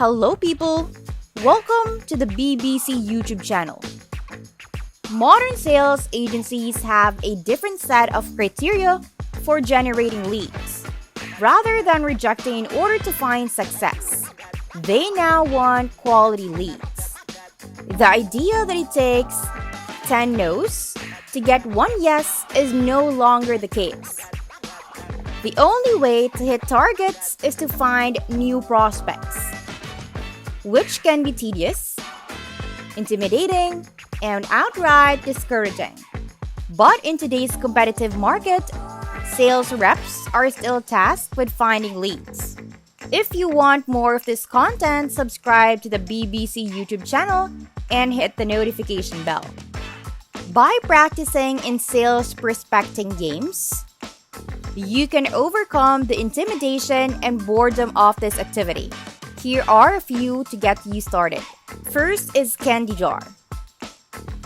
Hello people! Welcome to the BBC YouTube channel. Modern sales agencies have a different set of criteria for generating leads. Rather than rejecting in order to find success, they now want quality leads. The idea that it takes 10 no's to get one yes is no longer the case. The only way to hit targets is to find new prospects, which can be tedious, intimidating, and outright discouraging. But in today's competitive market, sales reps are still tasked with finding leads. If you want more of this content, subscribe to the BBC YouTube channel and hit the notification bell. By practicing in sales prospecting games, you can overcome the intimidation and boredom of this activity. Here are a few to get you started. First is candy jar.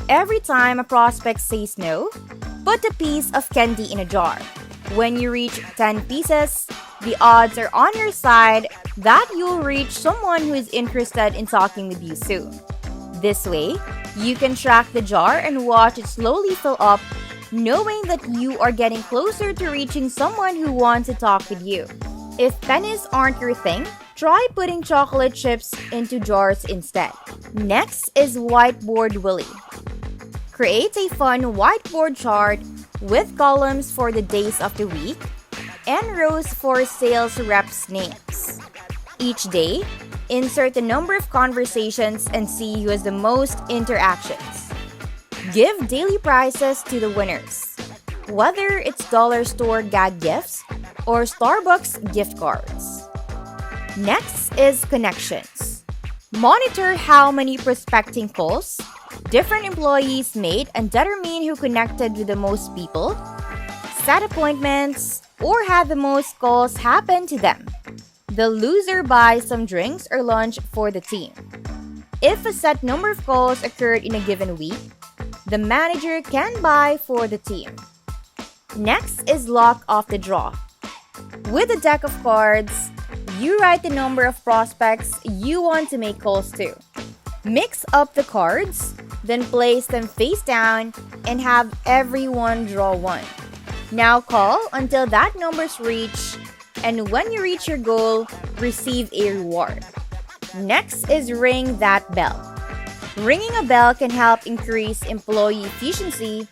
Every time a prospect says no, put a piece of candy in a jar. When you reach 10 pieces, the odds are on your side that you'll reach someone who is interested in talking with you soon. This way, you can track the jar and watch it slowly fill up, knowing that you are getting closer to reaching someone who wants to talk with you. If pennies aren't your thing, try putting chocolate chips into jars instead. Next is whiteboard WILLY. Create a fun whiteboard chart with columns for the days of the week and rows for sales reps' names. Each day, insert the number of conversations and see who has the most interactions. Give daily prizes to the winners, whether it's dollar store gag gifts or Starbucks gift cards. Next is connections. Monitor how many prospecting calls different employees made and determine who connected with the most people, set appointments, or had the most calls happen to them. The loser buys some drinks or lunch for the team. If a set number of calls occurred in a given week, the manager can buy for the team. Next is luck of the draw. With a deck of cards, you write the number of prospects you want to make calls to. Mix up the cards, then place them face down and have everyone draw one. Now call until that number's reached, and when you reach your goal, receive a reward. Next is ring that bell. Ringing a bell can help increase employee efficiency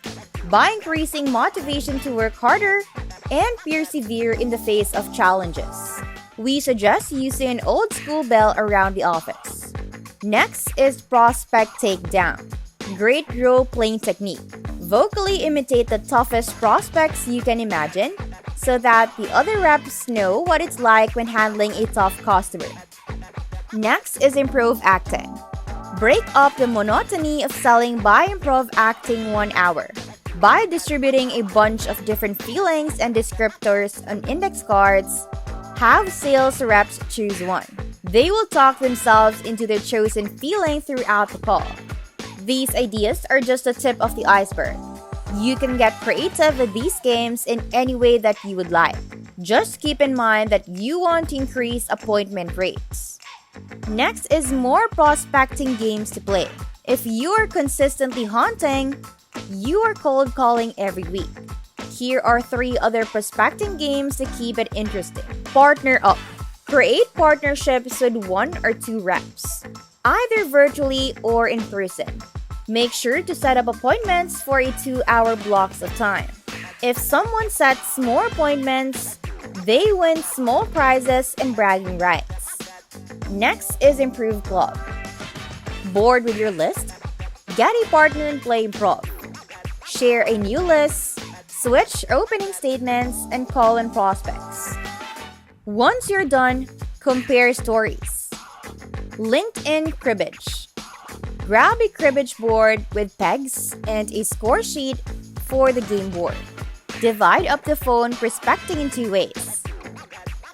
by increasing motivation to work harder and persevere in the face of challenges. We suggest using an old school bell around the office. Next is prospect takedown. Great role-playing technique. Vocally imitate the toughest prospects you can imagine so that the other reps know what it's like when handling a tough customer. Next is improv acting. Break up the monotony of selling by improv acting 1 hour. By distributing a bunch of different feelings and descriptors on index cards, have sales reps choose one. They will talk themselves into their chosen feeling throughout the call. These ideas are just the tip of the iceberg. You can get creative with these games in any way that you would like. Just keep in mind that you want to increase appointment rates. Next is more prospecting games to play. If you are consistently hunting, you are cold calling every week. Here are 3 other prospecting games to keep it interesting. Partner up. Create partnerships with 1 or 2 reps, either virtually or in person. Make sure to set up appointments for a 2-hour blocks of time. If someone sets more appointments, they win small prizes and bragging rights. Next is improve club. Bored with your list? Get a partner and play improv. Share a new list, switch opening statements, and call in prospects. Once you're done, compare stories. LinkedIn cribbage. Grab a cribbage board with pegs and a score sheet for the game board. Divide up the phone prospecting in 2 ways.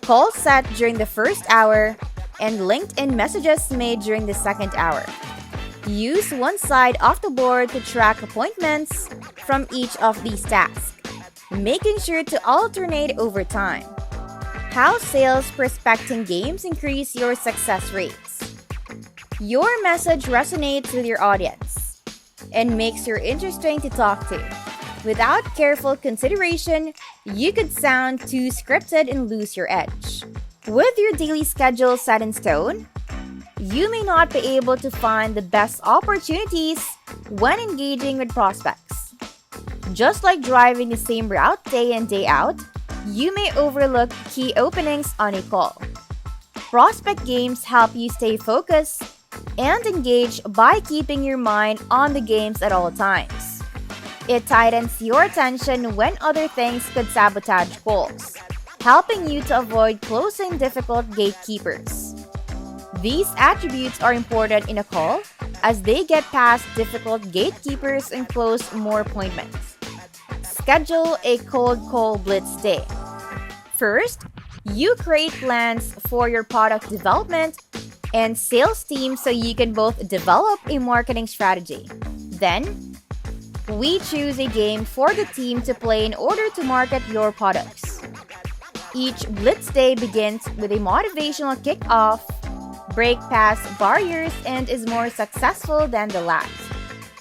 Calls set during the first hour and LinkedIn messages made during the second hour. Use one side of the board to track appointments from each of these tasks, making sure to alternate over time. How sales prospecting games increase your success rates. Your message resonates with your audience and makes you interesting to talk to. Without careful consideration, you could sound too scripted and lose your edge. With your daily schedule set in stone, you may not be able to find the best opportunities when engaging with prospects. Just like driving the same route day in, day out, you may overlook key openings on a call. Prospect games help you stay focused and engaged by keeping your mind on the games at all times. It tightens your attention when other things could sabotage goals, helping you to avoid closing difficult gatekeepers. These attributes are important in a call as they get past difficult gatekeepers and close more appointments. Schedule a cold call blitz day. First, you create plans for your product development and sales team so you can both develop a marketing strategy. Then, we choose a game for the team to play in order to market your products. Each blitz day begins with a motivational kickoff, break past barriers, and is more successful than the last.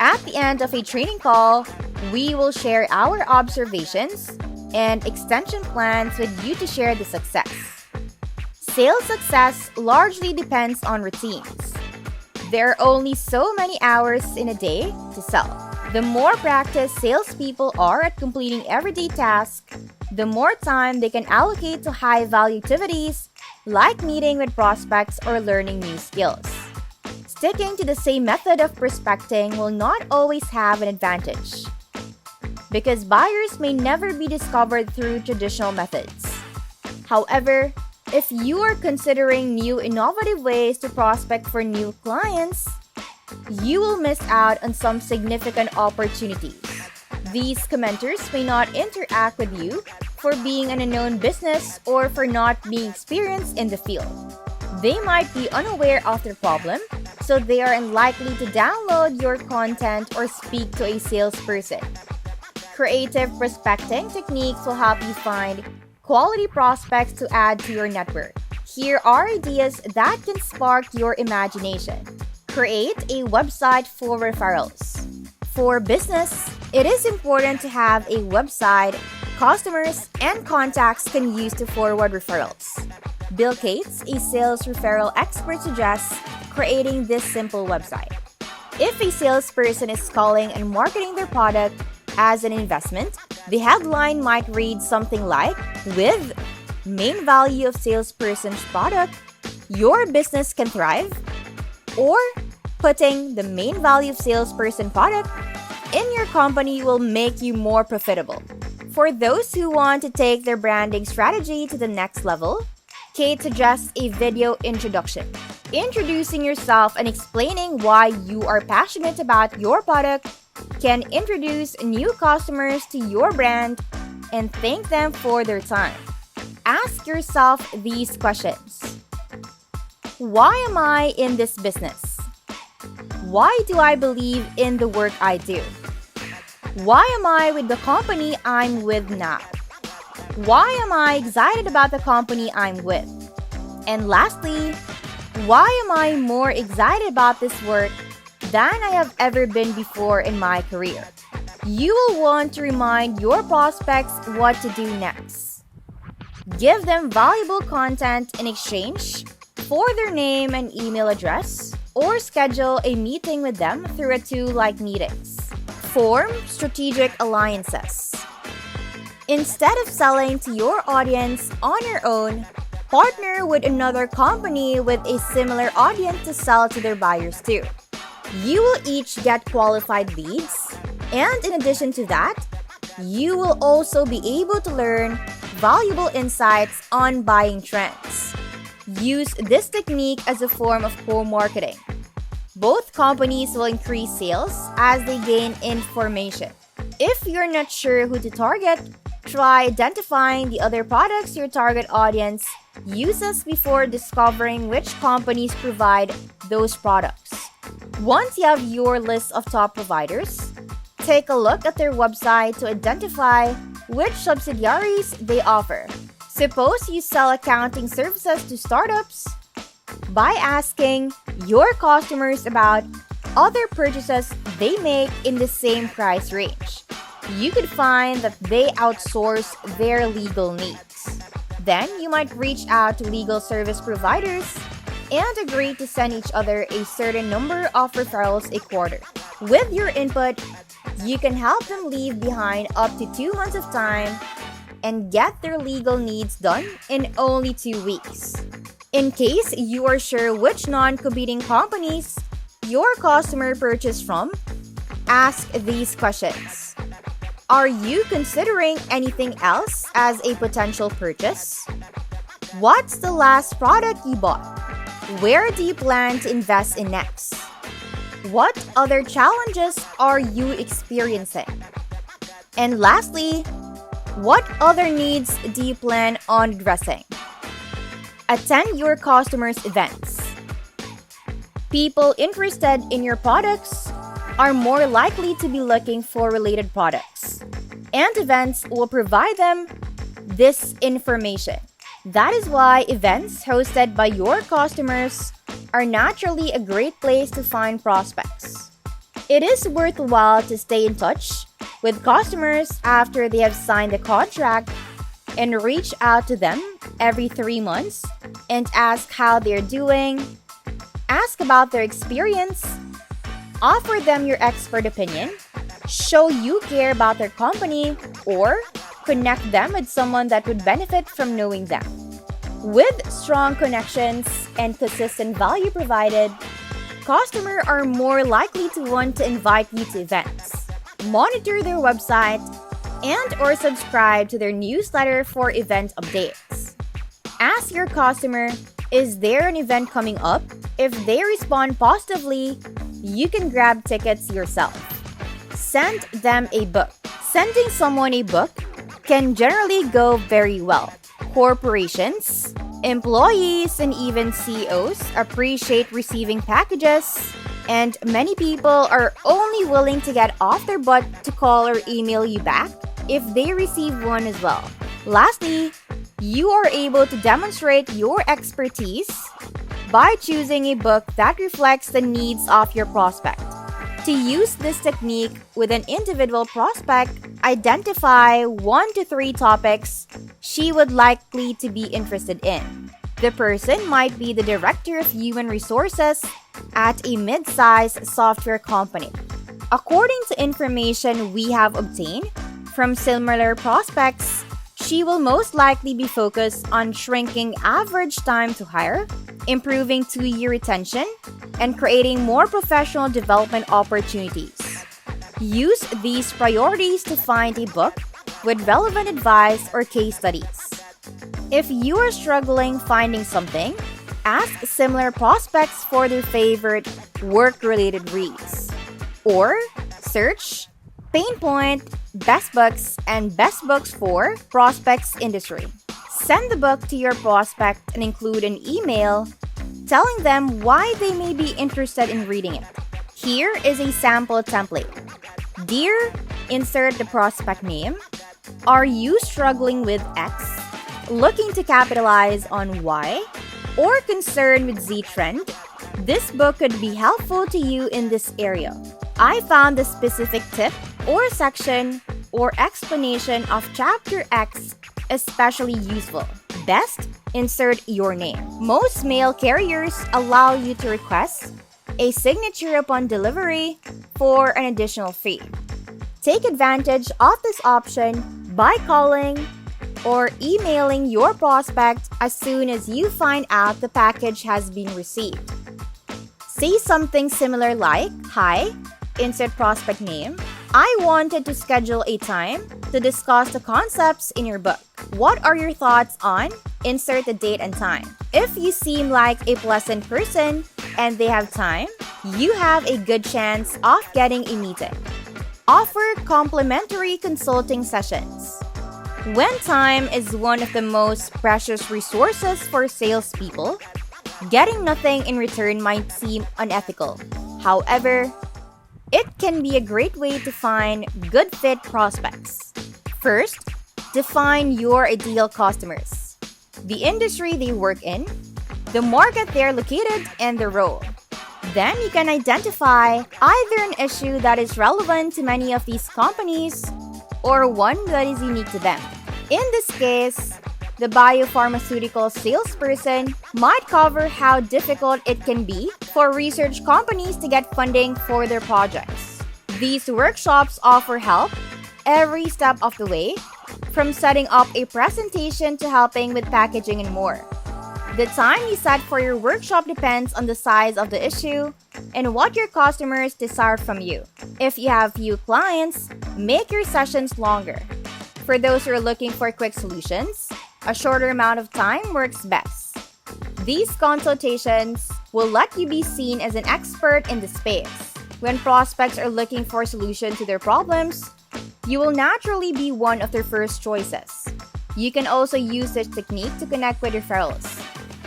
At the end of a training call, we will share our observations and extension plans with you to share the success. Sales success largely depends on routines. There are only so many hours in a day to sell. The more practiced salespeople are at completing everyday tasks, the more time they can allocate to high-value activities like meeting with prospects or learning new skills. Sticking to the same method of prospecting will not always have an advantage, because buyers may never be discovered through traditional methods. However, if you are considering new innovative ways to prospect for new clients, you will miss out on some significant opportunities. These commenters may not interact with you for being an unknown business or for not being experienced in the field. They might be unaware of their problem, so they are unlikely to download your content or speak to a salesperson. Creative prospecting techniques will help you find quality prospects to add to your network. Here are ideas that can spark your imagination. Create a website for referrals. For business, it is important to have a website customers and contacts can use to forward referrals. Bill Cates, a sales referral expert, suggests creating this simple website. If a salesperson is calling and marketing their product as an investment, the headline might read something like, "With main value of salesperson's product, your business can thrive," or putting the main value of salesperson product in your company will make you more profitable. For those who want to take their branding strategy to the next level, Kate suggests a video introduction. Introducing yourself and explaining why you are passionate about your product can introduce new customers to your brand and thank them for their time. Ask yourself these questions. Why am I in this business? Why do I believe in the work I do? Why am I with the company I'm with now? Why am I excited about the company I'm with? And lastly, why am I more excited about this work than I have ever been before in my career? You will want to remind your prospects what to do next. Give them valuable content in exchange for their name and email address, or schedule a meeting with them through a tool like Meetings. Form strategic alliances. Instead of selling to your audience on your own, partner with another company with a similar audience to sell to their buyers too. You will each get qualified leads, and in addition to that, you will also be able to learn valuable insights on buying trends. Use this technique as a form of co-marketing. Both companies will increase sales as they gain information. If you're not sure who to target, try identifying the other products your target audience uses before discovering which companies provide those products. Once you have your list of top providers, take a look at their website to identify which subsidiaries they offer. Suppose you sell accounting services to startups. By asking your customers about other purchases they make in the same price range. You could find that they outsource their legal needs. Then you might reach out to legal service providers and agree to send each other a certain number of referrals a quarter. With your input, you can help them leave behind up to 2 months of time and get their legal needs done in only 2 weeks. In case you are sure which non-competing companies your customer purchased from, ask these questions. Are you considering anything else as a potential purchase? What's the last product you bought? Where do you plan to invest in next? What other challenges are you experiencing? And lastly, what other needs do you plan on addressing? Attend your customers' events. People interested in your products are more likely to be looking for related products, and events will provide them this information. That is why events hosted by your customers are naturally a great place to find prospects. It is worthwhile to stay in touch with customers after they have signed the contract and reach out to them every 3 months and ask how they're doing, ask about their experience, offer them your expert opinion, show you care about their company, or connect them with someone that would benefit from knowing them. With strong connections and consistent value provided, customers are more likely to want to invite you to events, monitor their website, and/or subscribe to their newsletter for event updates. Ask your customer, is there an event coming up? If they respond positively, you can grab tickets yourself. Send them a book. Sending someone a book can generally go very well. Corporations, employees, and even CEOs appreciate receiving packages, and many people are only willing to get off their butt to call or email you back if they receive one as well. Lastly, you are able to demonstrate your expertise by choosing a book that reflects the needs of your prospect. To use this technique with an individual prospect, identify 1 to 3 topics she would likely to be interested in. The person might be the director of human resources at a mid-sized software company. According to information we have obtained from similar prospects, she will most likely be focused on shrinking average time to hire, improving 2-year retention, and creating more professional development opportunities. Use these priorities to find a book with relevant advice or case studies. If you are struggling finding something, ask similar prospects for their favorite work-related reads. Or search Pain Point, Best Books, and Best Books for Prospects Industry. Send the book to your prospect and include an email telling them why they may be interested in reading it. Here is a sample template. Dear, insert the prospect name. Are you struggling with X, looking to capitalize on Y, or concerned with Z trend? This book could be helpful to you in this area. I found the specific tip or section or explanation of Chapter X especially useful. Best, insert your name. Most mail carriers allow you to request a signature upon delivery for an additional fee. Take advantage of this option by calling or emailing your prospect as soon as you find out the package has been received. Say something similar like, "Hi, insert prospect name. I wanted to schedule a time to discuss the concepts in your book. What are your thoughts on?" Insert the date and time. If you seem like a pleasant person and they have time, you have a good chance of getting a meeting. Offer complimentary consulting sessions. When time is one of the most precious resources for salespeople, getting nothing in return might seem unethical. However, it can be a great way to find good fit prospects. First, define your ideal customers, the industry they work in, the market they're located, and the role. Then you can identify either an issue that is relevant to many of these companies or one that is unique to them. In this case, the biopharmaceutical salesperson might cover how difficult it can be for research companies to get funding for their projects. These workshops offer help every step of the way, from setting up a presentation to helping with packaging and more. The time you set for your workshop depends on the size of the issue and what your customers desire from you. If you have few clients, make your sessions longer. For those who are looking for quick solutions, a shorter amount of time works best. These consultations will let you be seen as an expert in the space. When prospects are looking for a solution to their problems, you will naturally be one of their first choices. You can also use this technique to connect with referrals.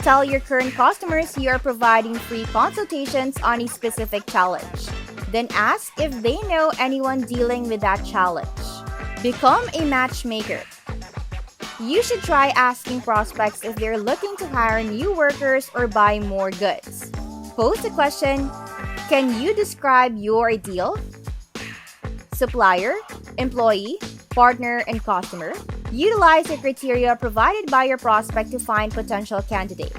Tell your current customers you are providing free consultations on a specific challenge. Then ask if they know anyone dealing with that challenge. Become a matchmaker. You should try asking prospects if they're looking to hire new workers or buy more goods. Pose the question, can you describe your ideal supplier, employee, partner, and customer? Utilize the criteria provided by your prospect to find potential candidates.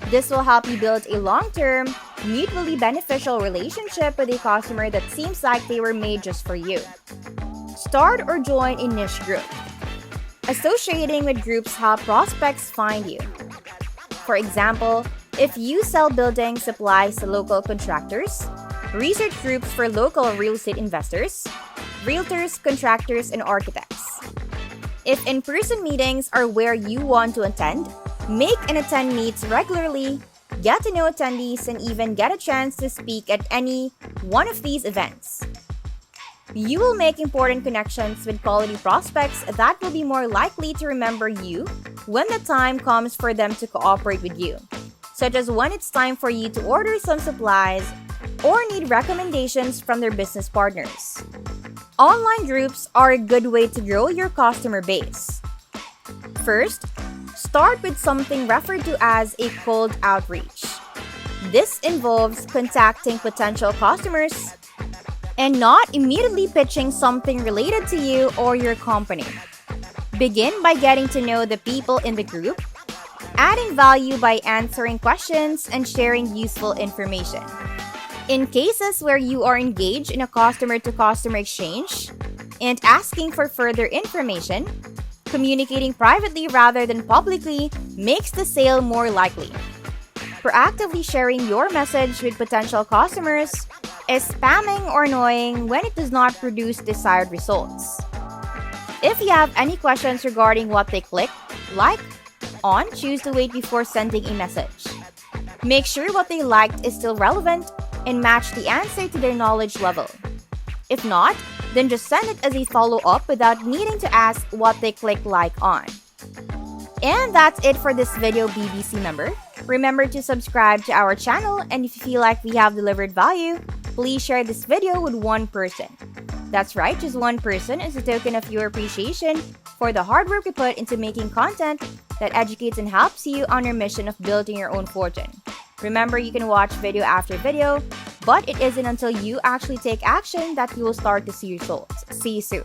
This will help you build a long-term, mutually beneficial relationship with a customer that seems like they were made just for you. Start or join a niche group. Associating with groups help prospects find you. For example, if you sell building supplies to local contractors, research groups for local real estate investors, realtors, contractors, and architects. If in-person meetings are where you want to attend, make and attend meets regularly, get to know attendees, and even get a chance to speak at any one of these events. You will make important connections with quality prospects that will be more likely to remember you when the time comes for them to cooperate with you, such as when it's time for you to order some supplies or need recommendations from their business partners. Online groups are a good way to grow your customer base. First, start with something referred to as a cold outreach. This involves contacting potential customers and not immediately pitching something related to you or your company. Begin by getting to know the people in the group, adding value by answering questions and sharing useful information. In cases where you are engaged in a customer-to-customer exchange and asking for further information, communicating privately rather than publicly makes the sale more likely. Proactively sharing your message with potential customers is spamming or annoying when it does not produce desired results. If you have any questions regarding what they click, like on, choose to wait before sending a message. Make sure what they liked is still relevant and match the answer to their knowledge level. If not, then just send it as a follow-up without needing to ask what they click like on. And that's it for this video, BBC member. Remember to subscribe to our channel, and if you feel like we have delivered value, please share this video with one person. That's right, just one person, as a token of your appreciation for the hard work we put into making content that educates and helps you on your mission of building your own fortune. Remember, you can watch video after video, but it isn't until you actually take action that you will start to see results. See you soon.